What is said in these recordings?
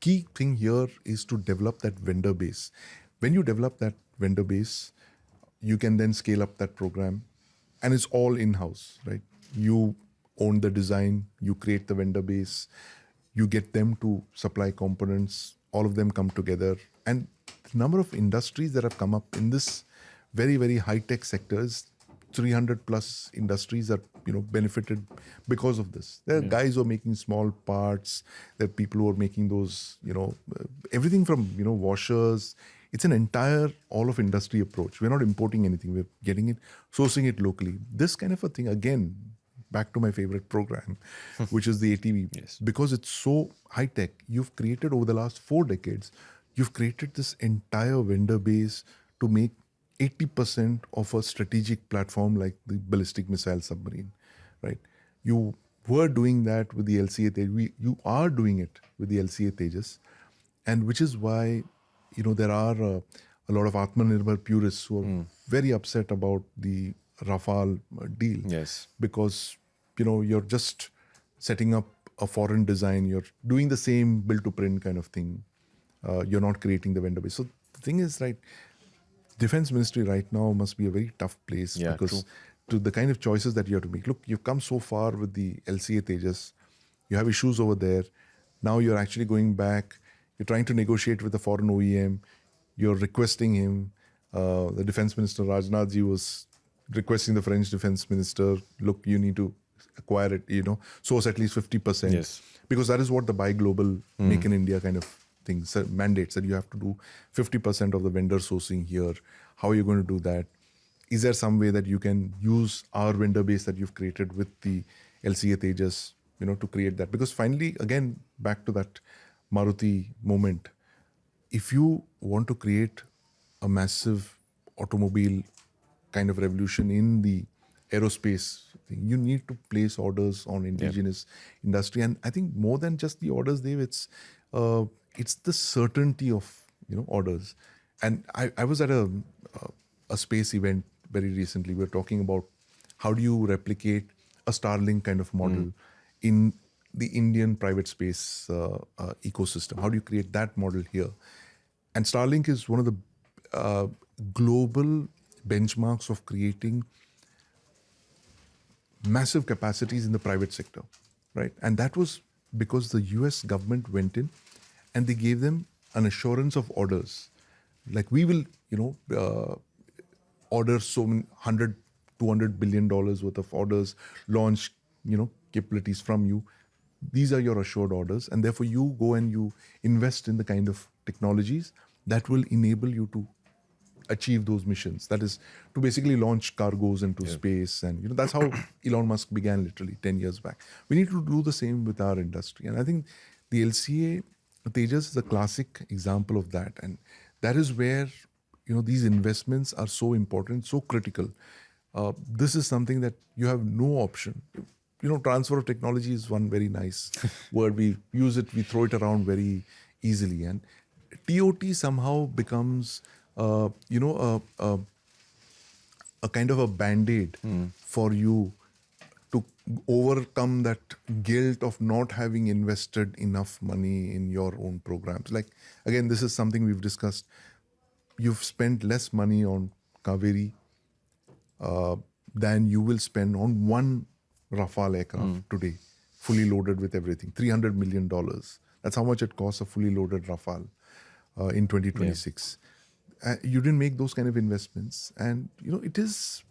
key thing here is to develop that vendor base. When you develop that vendor base, you can then scale up that program, and it's all in-house, right? You own the design, you create the vendor base, you get them to supply components, all of them come together. And the number of industries that have come up in this very, very high-tech sectors, 300 plus industries are, benefited because of this. There are guys who are making small parts. There are people who are making those, everything from, washers. It's an entire all of industry approach. We're not importing anything. We're getting it, sourcing it locally. This kind of a thing, again, back to my favorite program, which is the ATV. Yes. Because it's so high tech, you've created over the last 4 decades, you've created this entire vendor base to make 80% of a strategic platform like the ballistic missile submarine, right? You were doing that with the LCA Tejas. You are doing it with the LCA Tejas, and which is why, there are a lot of Atmanirbhar purists who are very upset about the Rafale deal. Yes. Because, you're just setting up a foreign design. You're doing the same build to print kind of thing. You're not creating the vendor base. So the thing is, right, Defense Ministry right now must be a very tough place because to the kind of choices that you have to make. Look, you've come so far with the LCA Tejas. You have issues over there. Now you're actually going back. You're trying to negotiate with the foreign OEM. You're requesting him. The Defense Minister Rajnath ji was requesting the French Defense Minister, look, you need to acquire it, source at least 50%. Yes. Because that is what the Buy Global, Make in India kind of things, mandates, that you have to do 50% of the vendor sourcing here. How are you going to do that? Is there some way that you can use our vendor base that you've created with the LCA Tejas, to create that? Because finally, again, back to that Maruti moment, if you want to create a massive automobile kind of revolution in the aerospace thing, you need to place orders on indigenous industry. And I think more than just the orders, Dave, it's the certainty of orders. And I was at a space event very recently. We were talking about how do you replicate a Starlink kind of model in the Indian private space ecosystem? How do you create that model here? And Starlink is one of the global benchmarks of creating massive capacities in the private sector, right? And that was because the US government went in and they gave them an assurance of orders. Like, we will, order so many 100, $200 billion worth of orders, launch, capabilities from you. These are your assured orders. And therefore you go and you invest in the kind of technologies that will enable you to achieve those missions. That is to basically launch cargoes into space. And that's how Elon Musk began literally 10 years back. We need to do the same with our industry. And I think the LCA Tejas is a classic example of that. And that is where, these investments are so important, so critical. This is something that you have no option. Transfer of technology is one very nice word. We use it, we throw it around very easily. And TOT somehow becomes a kind of a band-aid for you to overcome that guilt of not having invested enough money in your own programs. Like, again, this is something we've discussed. You've spent less money on Kaveri than you will spend on one Rafale aircraft today, fully loaded with everything. $300 million. That's how much it costs a fully loaded Rafale in 2026. You didn't make those kind of investments. And, it is,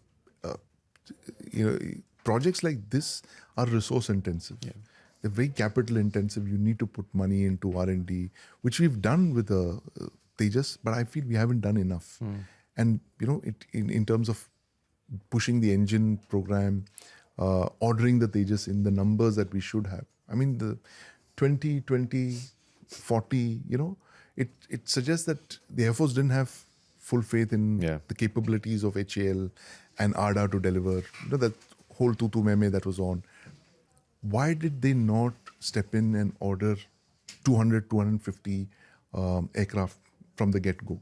projects like this are resource intensive. They're very capital intensive. You need to put money into R&D, which we've done with the Tejas, but I feel we haven't done enough. And, in terms of pushing the engine program, ordering the Tejas in the numbers that we should have. I mean, the 20, 40, it suggests that the Air Force didn't have full faith in the capabilities of HAL and ADA to deliver. That whole tutu meme that was on. Why did they not step in and order 200, 250 aircraft from the get-go?